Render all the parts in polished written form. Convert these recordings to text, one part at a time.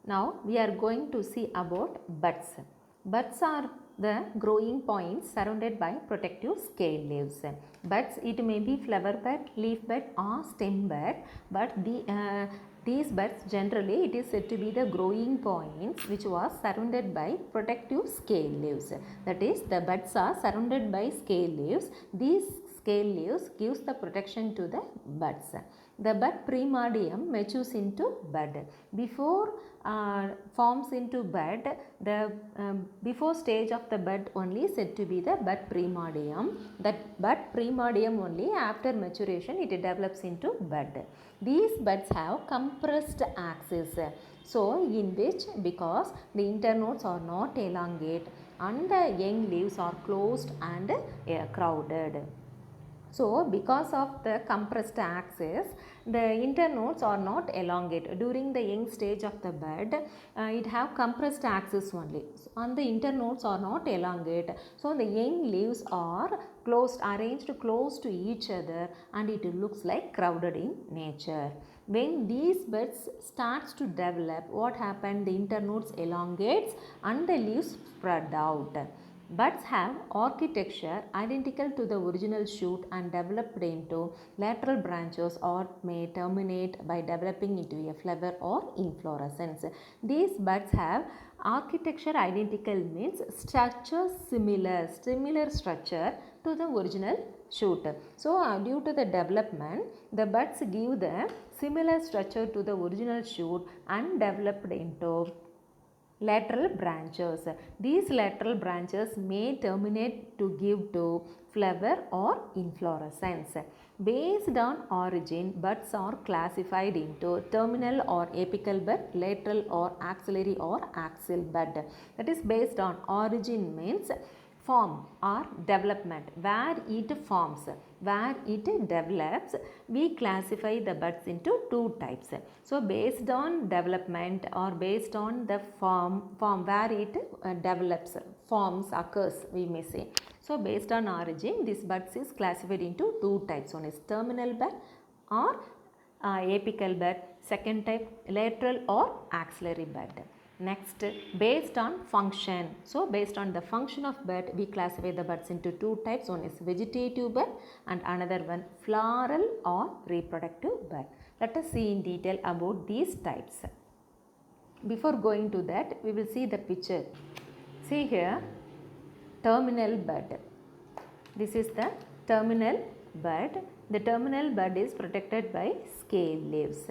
Now we are going to see about buds. Buds are the growing points surrounded by protective scale leaves. Buds, it may be flower bud, leaf bud or stem bud, but these buds generally it is said to be the growing points which was surrounded by protective scale leaves. That is, the buds are surrounded by scale leaves. These scale leaves gives the protection to the buds. The bud primordium matures into bud. Before forms into bud, the before stage of the bud only said to be the bud primordium. That bud primordium only after maturation it develops into bud. These buds have compressed axis. So in which, because the internodes are not elongate and the young leaves are closed and crowded. So, because of the compressed axis, the internodes are not elongate. During the young stage of the bud, it have compressed axis only. And the internodes are not elongate. So, the young leaves are closed, arranged close to each other, and it looks like crowded in nature. When these buds starts to develop, what happened? The internodes elongates and the leaves spread out. Buds have architecture identical to the original shoot and developed into lateral branches or may terminate by developing into a flower or inflorescence. These buds have architecture identical means structure similar structure to the original shoot. So, due to the development, the buds give the similar structure to the original shoot and developed into lateral branches. These lateral branches may terminate to give to flower or inflorescence. Based on origin, buds are classified into terminal or apical bud, lateral or axillary or axial bud. That is, based on origin means form or development, where it forms, where it develops. We classify the buds into two types. So based on development or based on the form where it develops, forms, occurs, we may say. So based on origin, this buds is classified into two types. One is terminal bud or apical bud. Second type, lateral or axillary bud. Next, based on function. So based on the function of bud, we classify the buds into two types. One is vegetative bud and another one floral or reproductive bud. Let us see in detail about these types. Before going to that, we will see the picture. See here, terminal bud. This is the terminal bud. The terminal bud is protected by scale leaves.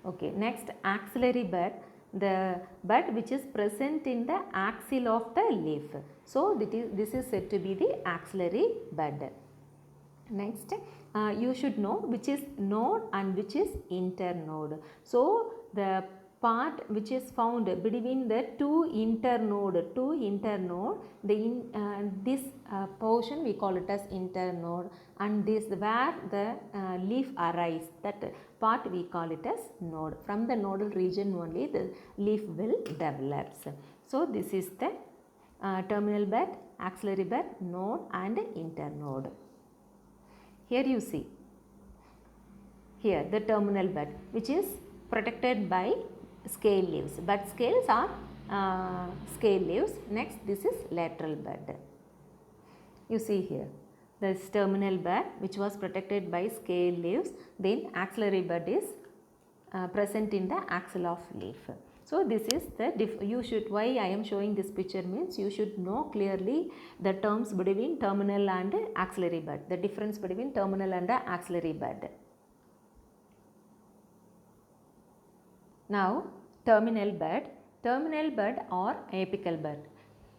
Okay, next, axillary bud. The bud which is present in the axil of the leaf. So this is said to be the axillary bud. Next, you should know which is node and which is internode. So the part which is found between the two internode, this portion we call it as internode, and this where the leaf arises, that part we call it as node. From the nodal region only the leaf will develops. So this is the terminal bud, axillary bud, node and internode. Here you see, here the terminal bud which is protected by scale leaves. Bud scales are scale leaves. Next, this is lateral bud. You see here, this terminal bud which was protected by scale leaves. Then axillary bud is present in the axil of leaf. So this is the why I am showing this picture means you should know clearly the terms between terminal and axillary bud, the difference between terminal and axillary bud. Now terminal bud or apical bud.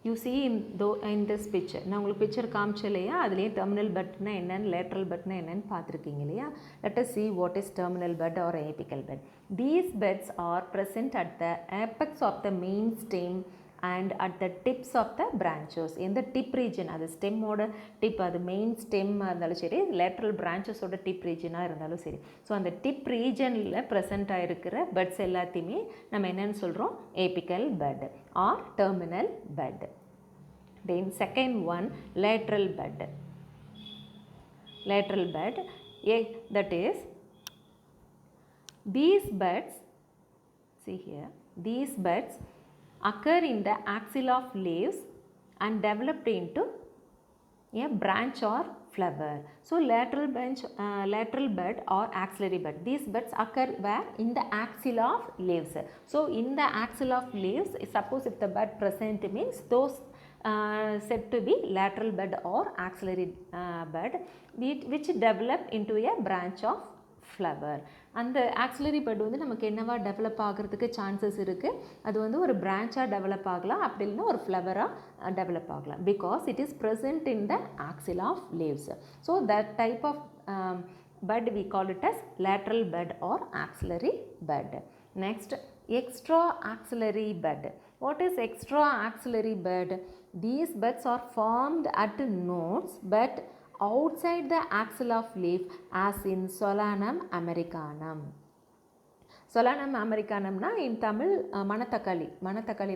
You see in this picture, நான் உங்களுக்கு picture காமிச்சேன் இல்லையா, அதுலேயே terminal budனா என்னன்னு, lateral budனா என்னன்னு பார்த்துருக்கீங்க இல்லையா. Let us see what is terminal bud or apical bud. These buds are present at the apex of the main stem and at the tips of the branches. In the tip region, அது stem ஓட tip, அது main stem இருந்தாலும் சரி, lateral branches ஓட tip region இருந்தாலும் சரி. So அந்த tip regionல present ஆயிருக்கிற buds எல்லாத்தையுமே நம்ம என்னன்னு சொல்கிறோம், apical bud or terminal bud. Then second one, lateral bud. Lateral bud, that is, these buds See here, these buds occur in the axil of leaves and developed into a branch or flower. So lateral bud or axillary bud. These buds occur where? In the axil of leaves. So in the axil of leaves, suppose if the bud present means those said to be lateral bud or axillary bud which develop into a branch of flower. அந்த auxiliary but வந்து நமக்கு என்னவா develop ஆகிறதுக்கு chances இருக்குது. அது வந்து ஒரு பிரான்ச்சாக develop ஆகலாம், அப்படி இல்லைன்னா ஒரு ஃப்ளவராக டெவலப் ஆகலாம். Because it is present in the axil of leaves. So that type of bud we call it as lateral bud or axillary bud. Next, extra axillary bud. What is extra axillary bud? These buds are formed at nodes but outside the axil of leaf as in Solanum americanum. Solanum americanum na in Tamil Manathakali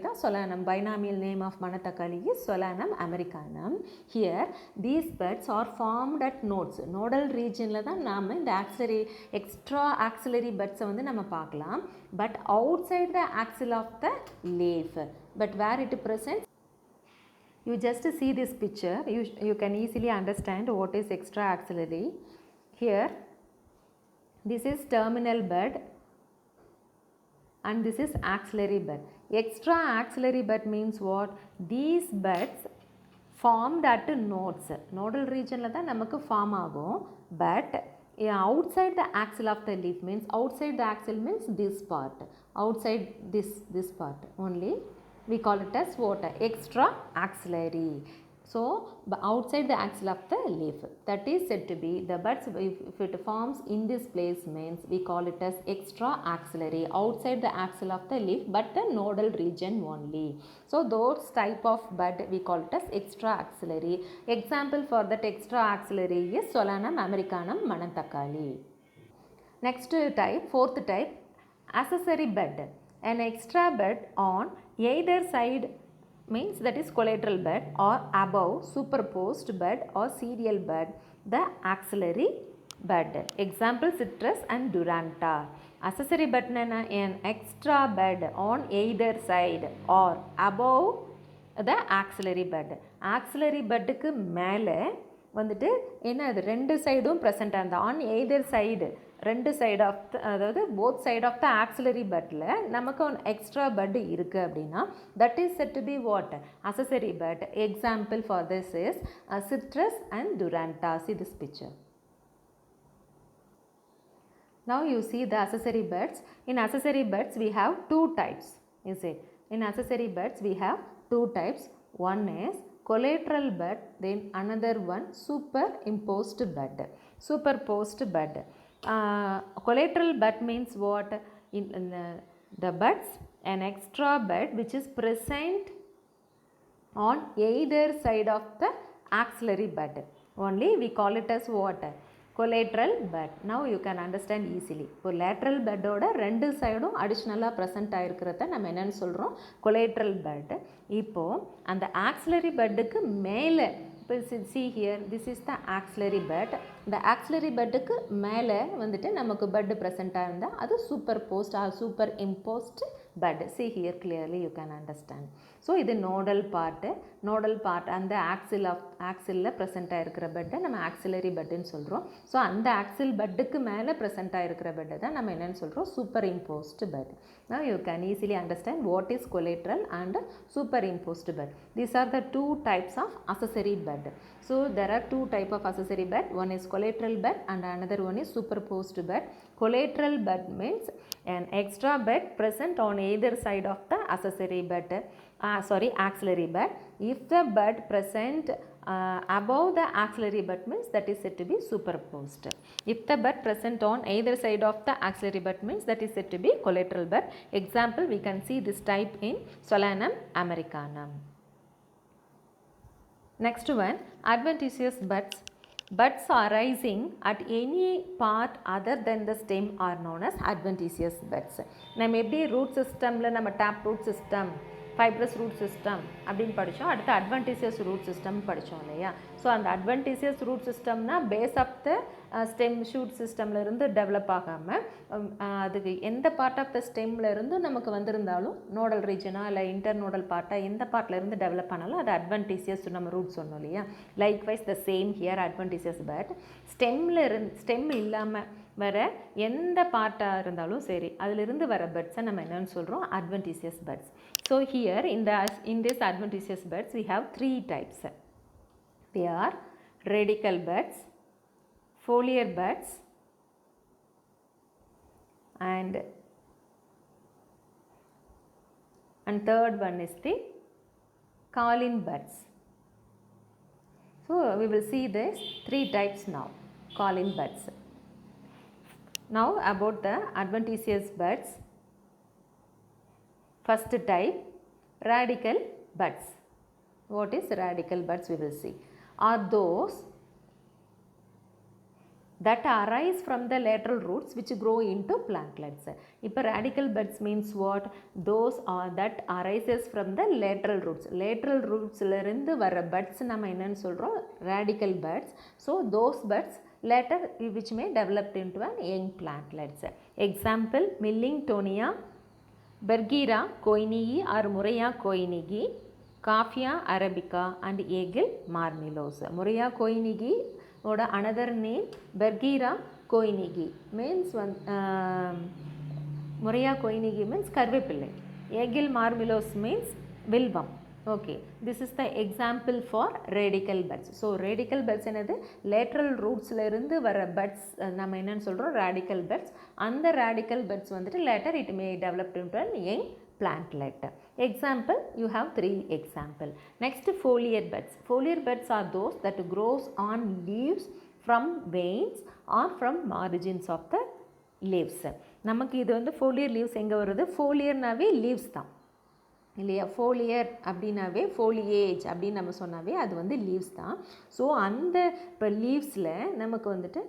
da Solanum. Binomial name of Manathakali is Solanum americanum. Here these buds are formed at nodes. Nodal region la da nama இந்த axillary extra axillary buds வந்து நம்ம பார்க்கலாம். But outside the axil of the leaf. But where it presents? You just see this picture, you can easily understand what is extra axillary. Here, this is terminal bud and this is axillary bud. Extra axillary bud means what? These buds formed at nodes. Nodal region la da namakku form agum, but outside the axil of the leaf means, outside the axil means this part, outside this part only. We call it as what? Extra axillary. So outside the axil of the leaf, that is said to be the buds. If it forms in this place means we call it as extra axillary, outside the axil of the leaf but the nodal region only. So those type of bud we call it as extra axillary. Example for that extra axillary is Solanum americanum Manathakali. Next type, fourth type, accessory bud. An extra bud on either side means that is collateral bud or above superposed bud or serial bud, the axillary bud. Example citrus and duranta. Accessory bud na an extra bud on either side or above the axillary bud. Axillary bud க்கு மேலே வந்துட்டு என்ன, அது ரெண்டு சைடும் present ஆனது. On either side, ரெண்டு side of the, அதாவது both side of the axillary பட்டில் நமக்கு ஒன் எக்ஸ்ட்ரா பட் இருக்குது அப்படின்னா that is said to be what? Accessory bud. Example for this is citrus and Duranta. See this picture. Now you see the accessory buds. In accessory buds we have two types. You see, in accessory buds we have two types. One is collateral bud, then another one superimposed bud. Superposed bud. Collateral bud means what? In the buds, an extra bud which is present on either side of the axillary bud. Only we call it as what? Collateral bud. Now you can understand easily. இப்போ lateral bud ஓட ரெண்டு சைடும் அடிஷ்னலாக present ஆகிருக்கிறத நம்ம என்னென்னு சொல்கிறோம்? collateral bud. இப்போது அந்த axillary budக்கு மேலே, இப்போ see here, this is the axillary bud. இந்த axillary budக்கு மேலே வந்துட்டு நமக்கு bud ப்ரெசென்ட்டாக இருந்தால் அது superposed or superimposed bud. See here clearly you can understand. So இது நோடல் பார்ட் அந்த ஆக்சிலில் ப்ரெசென்ட்டாக இருக்கிற பெட்டை நம்ம ஆக்சிலரி பெட்டுன்னு சொல்கிறோம். ஸோ அந்த ஆக்சில் பெட்டுக்கு மேலே ப்ரெசென்ட்டாக இருக்கிற பெட்டை தான் நம்ம என்னென்னு சொல்கிறோம்? Superimposed bud. Now you can easily understand what is collateral and superimposed bud. These are the two types of accessory bud. So there are two type of accessory bud. One is collateral bud and another one is superposed bud. Collateral bud means an extra bud present on either side of the accessory bud. Axillary bud. If the bud present above the axillary bud means that is said to be superposed. If the bud present on either side of the axillary bud means that is said to be collateral bud. Example, we can see this type in Solanum americanum. Next one, adventitious buds. Buds arising at any part other than the stem are known as adventitious buds. நம்ம எப்படி root சிஸ்டமில் நம்ம tap root system, fibrous root system அப்படின்னு படித்தோம். அடுத்து adventitious root system படித்தோம் இல்லையா? So அந்த அட்வென்டிஷியஸ் ரூட் சிஸ்டம்னா base of the stem shoot சிஸ்டமில் இருந்து டெவலப் ஆகாமல் அதுக்கு எந்த பார்ட் ஆஃப் த ஸ்டெம்மில் இருந்து நமக்கு வந்திருந்தாலும் நோடல் ரீஜனாக இல்லை இன்டர் நோடல் பார்ட்டாக எந்த பார்ட்டில் இருந்து டெவலப் ஆனாலும் அது அட்வென்டிஷியஸ் நம்ம ரூட் சொன்னோம் இல்லையா. Likewise the same here adventitious but stem இல்லாமல் வர எந்த பார்ட்டாக இருந்தாலும் சரி அதிலிருந்து வர பட்ஸை நம்ம என்னென்னு சொல்கிறோம், adventitious buds. So here in this adventitious buds we have 3 types. They are radical buds, foliar buds and third one is the cauline buds. So we will see this 3 types now, cauline buds. Now about the adventitious buds. First type, radical buds. What is radical buds we will see. Are those that arise from the lateral roots which grow into plantlets. இப்போ radical buds means what? Those are that arises from the lateral roots. Lateral roots இருந்து வர buds நம்ம என்னன்னு சொல்கிறோம், radical buds. So those buds later which may develop into an young plantlets. Example, Millingtonia, Bergera koinigi or Murraya koinigi, Kaffia arabica and Aegil marmelos. Murraya koinigi or another name Bergera koinigi means Murraya koinigi means karvepillai. Aegil marmelos means vilvam. Okay, this is the example for radical buds. So radical buds என்னது lateral roots ல இருந்து வர buds நம்ம என்னன்னு சொல்றோம், radical buds. அந்த radical buds வந்துட்டு later it may develop into an young plantlet. Example, you have 3 example. Next, foliar buds. Foliar buds are those that grows on leaves from veins or from margins of the leaves. நமக்கு இது வந்து foliar leaves எங்க வருது, foliarனாவே leaves தான் இல்லையா. Folio அப்படின்னாவே foliage அப்படின்னு நம்ம சொன்னாவே அது வந்து லீவ்ஸ் தான். ஸோ அந்த இப்போ லீவ்ஸில் நமக்கு வந்துட்டு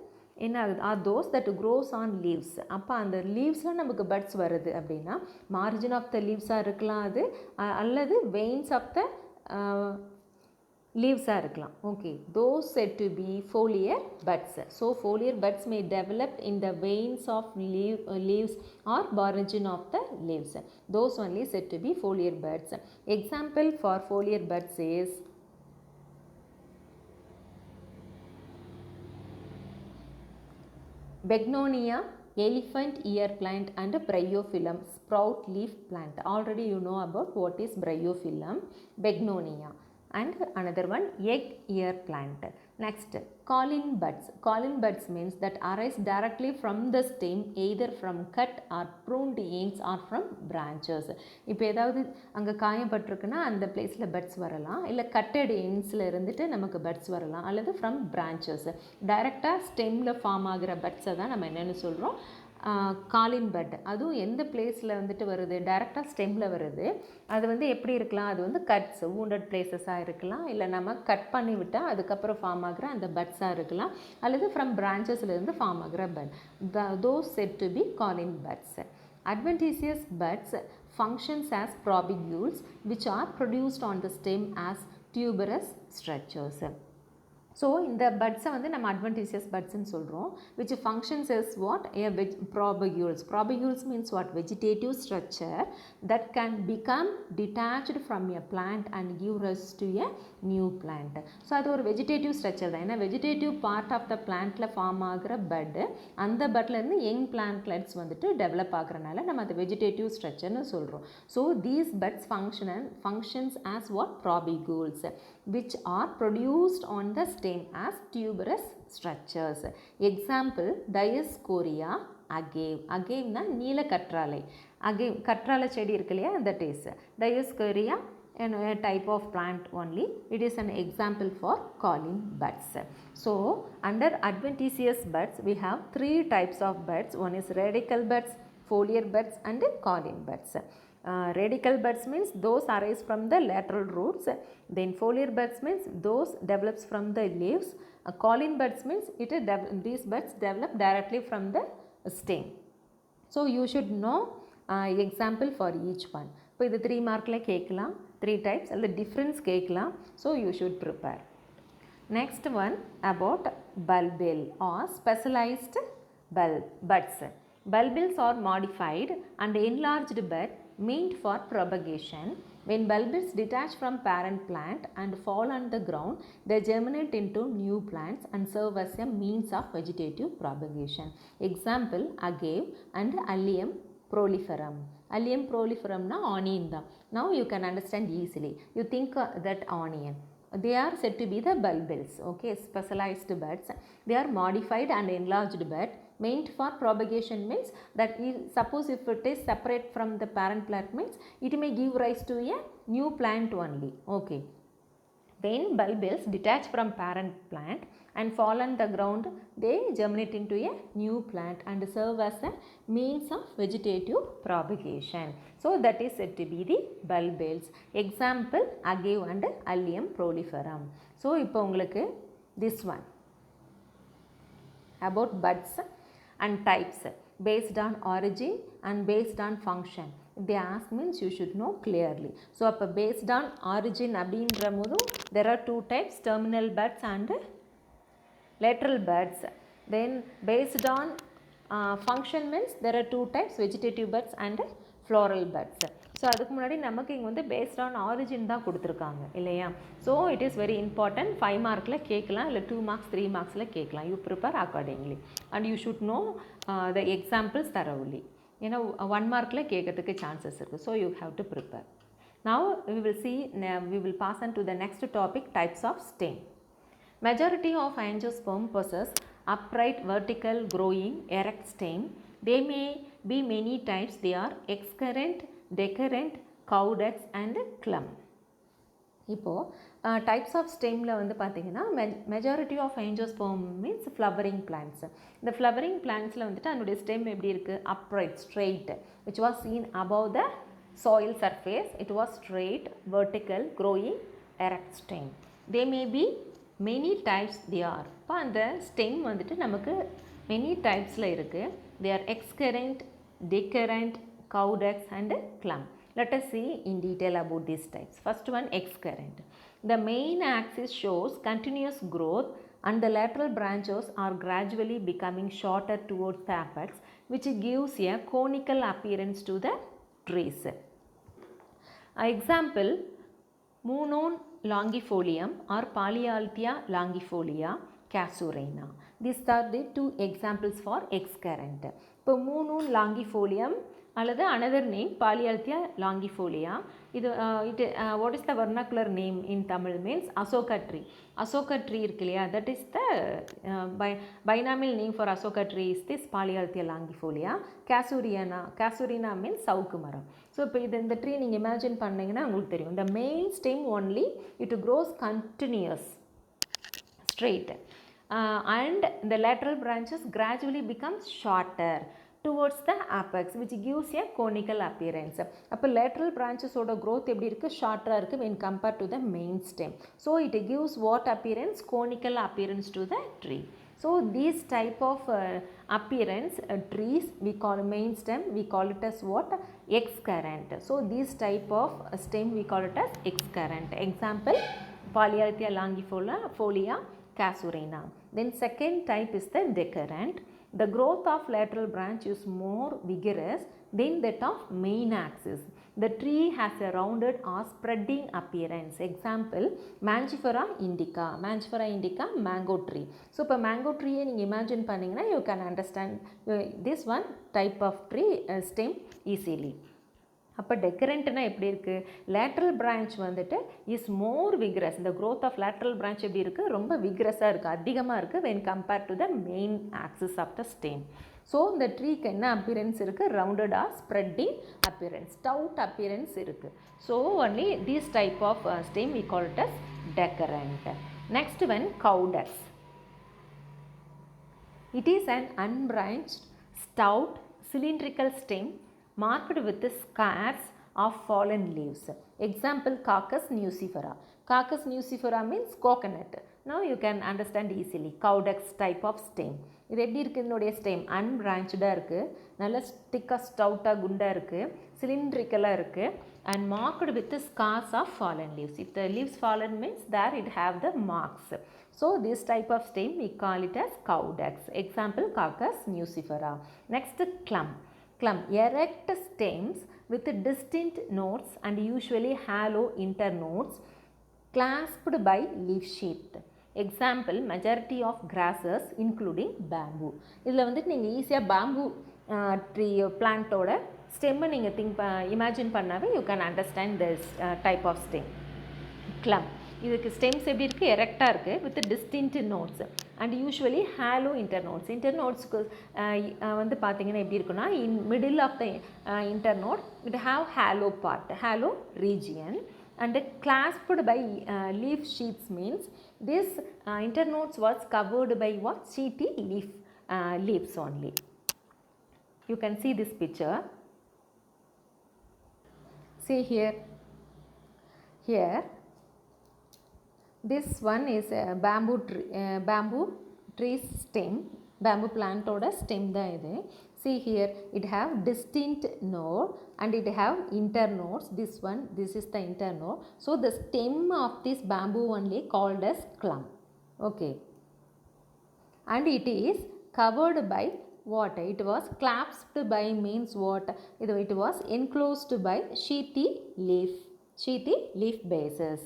என்ன ஆகுது, are those that grows on leaves. அப்போ அந்த லீவ்ஸில் நமக்கு பட்ஸ் வருது அப்படின்னா மார்ஜின் ஆஃப் த லீவ்ஸாக இருக்கலாம் அது, அல்லது வெயின்ஸ் ஆஃப் த லீவ்ஸாக இருக்கலாம். Okay, those said to be foliar buds. So foliar buds may develop in the veins of leaves or margin of the leaves. Those only said to be foliar buds. Example for foliar buds is Begnonia, elephant ear plant and Bryophyllum sprout leaf plant. Already you know about what is Bryophyllum, Begnonia. And another one, egg ear plant. Next, cauline buds. Cauline buds means that arise directly from the stem, either from cut or pruned ends or from branches. இப்போ ஏதாவது அங்கே காயப்பட்டிருக்குன்னா அந்த பிளேஸில் puts வரலாம், இல்லை கட்டட் எண்ட்ஸில் இருந்துட்டு நமக்கு puts வரலாம், அல்லது ஃப்ரம் பிரான்ச்சஸ். டைரெக்டாக ஸ்டெம்மில் ஃபார்ம் ஆகிற பட்ஸை தான் நம்ம என்னென்னு சொல்கிறோம், காலின் பட். அதுவும் எந்த பிளேஸில் வந்துட்டு வருது, டைரெக்டாக ஸ்டெம்மில் வருது. அது வந்து எப்படி இருக்கலாம், அது வந்து கட்ஸ் வூண்டட் பிளேசஸாக இருக்கலாம், இல்லை நம்ம கட் பண்ணி விட்டால் அதுக்கப்புறம் ஃபார்ம் ஆகிற அந்த பட்ஸாக இருக்கலாம், அல்லது ஃப்ரம் பிரான்ச்சஸ்லேருந்து ஃபார்ம் ஆகிற bud. Those said to be cauline buds. Adventitious buds functions as propagules which are produced on the stem as tuberous structures. So இந்த பட்ஸை வந்து நம்ம அட்வென்டிஷியஸ் பட்ஸ்ன்னு சொல்கிறோம். Which functions is what, propagules. Propagules means what, vegetative structure that can become detached from a plant and give rise to a new plant. So அது ஒரு vegetative structure தான். ஏன்னா vegetative part of the பிளான்ட்டில் form ஆகிற bud, அந்த பட்லேருந்து young plantlets வந்துட்டு develop ஆகுறனால நம்ம அது வெஜிடேட்டிவ் ஸ்ட்ரக்சர்னு சொல்கிறோம். So these buds functions as what, propagules which are produced on the stem as tuberous structures. Example, Dioscorea agave. Agave na நீல கற்றாழை. Agave கற்றாழை செடி இருக்கு இல்லையா, that is Dioscorea, a type of plant only. It is an example for cauline buds. So under adventitious buds we have 3 types of buds. One is radical buds, foliar buds and cauline buds. Radical buds means those arise from the lateral roots. Then foliar buds means those develops from the leaves. Cauline buds means these buds develop directly from the stem. So you should know example for each one. இப்போ இது 3 மார்க்கில் கேட்கலாம், 3 types அல்லது difference கேட்கலாம். So you should prepare. Next one about bulbil or specialized buds. Bulbils are modified and enlarged bud meant for propagation. When bulbils detach from parent plant and fall on the ground, they germinate into new plants and serve as a means of vegetative propagation. Example, agave and Allium proliferum. Allium proliferum na onion da. Now you can understand easily. You think that onion. They are said to be the bulbils, okay, specialized buds. They are modified and enlarged bud meant for propagation, means that suppose if it is separate from the parent plant, means it may give rise to a new plant only, okay. When bulbils detach from parent plant and fall on the ground, they germinate into a new plant and serve as a means of vegetative propagation. So that is said to be the bulbils. Example, agave and Allium proliferum. So இப்போ உங்களுக்கு this one about buds and types based on origin and based on function. If they ask, means you should know clearly. So அப்போ based on origin அப்படின்ற போதும் there are two types, terminal buds and lateral buds. Then based on function means there are two types, vegetative buds and floral buds. So அதுக்கு முன்னாடி நமக்கு இங்கே வந்து based on origin தான் கொடுத்துருக்காங்க இல்லையா. So it is very important. 5 மார்க்கில் கேட்கலாம், இல்லை 2 மார்க்ஸ் 3 மார்க்ஸில் கேட்கலாம். You prepare accordingly and you should know the examples thoroughly. ஏன்னா 1 மார்க்கில் கேட்கறதுக்கு சான்சஸ் இருக்குது. So you have to prepare. Now we will pass on to the next topic, types of stem. Majority of angiosperm possess upright, vertical, growing, erect stem. They may be many types. They are excurrent, decurrent, caudex and clump. இப்போது types of ஸ்டெம்மில் வந்து பார்த்திங்கன்னா majority of angiosperm means flowering plants. இந்த flowering பிளான்ட்ஸில் வந்துட்டு அதனுடைய stem எப்படி இருக்குது, upright, straight, which was seen above the soil surface. It was straight, vertical, growing, erect stem. They may be many types. They are இப்போ அந்த stem வந்துட்டு நமக்கு many typesல இருக்குது. They are excurrent, decurrent, caudex and clump. Let us see in detail about these types. First one, excurrent. The main axis shows continuous growth and the lateral branches are gradually becoming shorter towards the apex, which gives a conical appearance to the trees. Example, Monon longifolium or Polyalthia longifolia casuarina. These are the two examples for excurrent. இப்போ Monon longifolium அல்லது another name Polyalthia longifolia. இது what is the vernacular name in Tamil means Asoka tree. Asoka tree இருக்கு இல்லையா, that is the binomial name for Asoka tree is this Polyalthia longifolia. Casuarina means சவுக்கு மரம். So இப்போ இந்த tree நீங்கள் imagine பண்ணிங்கன்னா உங்களுக்கு தெரியும். The main stem only it grows continuous, straight, and the lateral branches gradually becomes shorter towards the apex, which gives a conical appearance. அப்போ lateral branches ஓட growth எப்படி இருக்குது, ஷார்ட்டராக இருக்குது when compared to the main stem. So it gives what appearance, conical appearance to the tree. So these type of appearance trees we call main stem, we call it as what, excurrent. So this type of stem we call it as excurrent. Example, Polyalthia longifolia casuarina. Then second type is the decurrent. The growth of lateral branch is more vigorous than that of main axis. The tree has a rounded or spreading appearance. Example, Mangifera indica. Mangifera indica, mango tree. So இப்போ mango tree நீங்கள் imagine பண்ணிங்கன்னா you can understand this one type of tree stem easily. அப்போ டெக்கரண்ட்னா எப்படி இருக்குது, lateral branch வந்துட்டு is more vigorous. இந்த growth of lateral branch எப்படி இருக்குது, ரொம்ப விக்ரஸாக இருக்குது, அதிகமாக இருக்குது when compared to the main axis of the stem. So இந்த ட்ரீக்கு என்ன அப்பியரன்ஸ் இருக்குது, ரவுண்டடாக ஸ்ப்ரெட்டிங் அப்பியரன்ஸ், ஸ்டவுட் அப்பியரன்ஸ் இருக்குது. So only these type of stem we call it as decurrent. Next one, caudex. It is an unbranched stout cylindrical stem marked with the scars of fallen leaves. Example, Caucus nucifera. Caucus nucifera means coconut. Now you can understand easily. Caudex type of stem. இது எப்படி இருக்குது இதனுடைய stem அன்பிரான்ச்சாக இருக்குது, நல்ல திக்காக ஸ்டவுட்டாக குண்டாக இருக்குது, சிலிண்ட்ரிக்கலாக இருக்குது and marked with the scars of fallen leaves. If the leaves fallen means there it have the marks. So this type of stem we call it as caudex. Example Caucus nucifera. Next clump. Clump, erect stems with distinct nodes and usually hollow internodes clasped by leaf sheath. Example majority of grasses including bamboo. இதில் வந்துட்டு நீங்கள் ஈஸியாக bamboo tree பிளான்ட்டோட ஸ்டெம்மை நீங்கள் imagine பண்ணாவே you can understand this type of stem. Clump இதுக்கு stems எப்படி இருக்குது, எரெக்டாக இருக்குது with distinct nodes and usually hollow internodes. இன்டர்நோட்ஸ்க்கு வந்து பார்த்தீங்கன்னா எப்படி இருக்குன்னா middle of the internode it have hollow part, hollow region and clasped by leaf sheaths means this internodes was covered by what, sheethy leaves only. You can see this picture. See here this one is a bamboo tree stem, bamboo plant oda stem da idu. See here it have distinct node and it have internodes. This is the internode. So the stem of this bamboo only called as clump. Okay, and it is covered by what, it was clasped by means what, it was enclosed by sheathy leaf bases.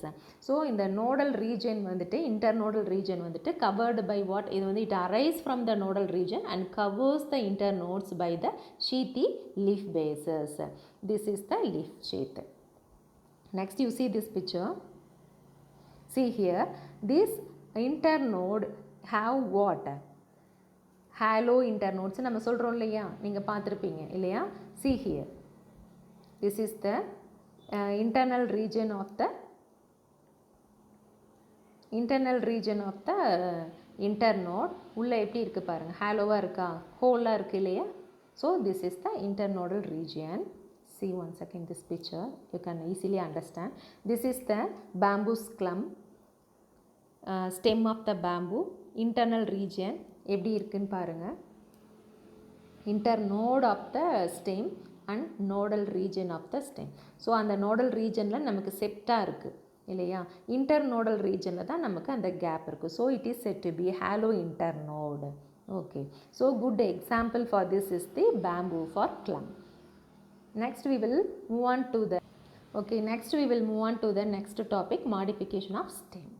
So in the nodal region வந்துட்டு internodal region வந்துட்டு covered by what, இது வந்து it arises from the nodal region and covers the internodes by the sheathy leaf bases. This is the leaf sheath. Next you see this picture. See here this internode have what, hollow internodes நம்ம சொல்கிறோம் இல்லையா, நீங்கள் பார்த்துருப்பீங்க இல்லையா. see here this is the internal region of the internode. உள்ளே எப்படி இருக்குது பாருங்கள், ஹாலோவாக இருக்கா, ஹோலாக இருக்குது இல்லையா. So this is the internodal region. See once again this picture, you can easily understand. This is the bamboo clump, stem of the bamboo, internal region எப்படி இருக்குன்னு பாருங்கள், internode of the stem and nodal region of the stem. So அந்த nodal regionல நமக்கு செப்டாக இருக்குது இல்லையா, internodal regionல தான் நமக்கு அந்த கேப் இருக்குது. So it is said to be hollow internode. Okay, so good example for this is the bamboo for clump. Next we will move on to the next topic, modification of stem.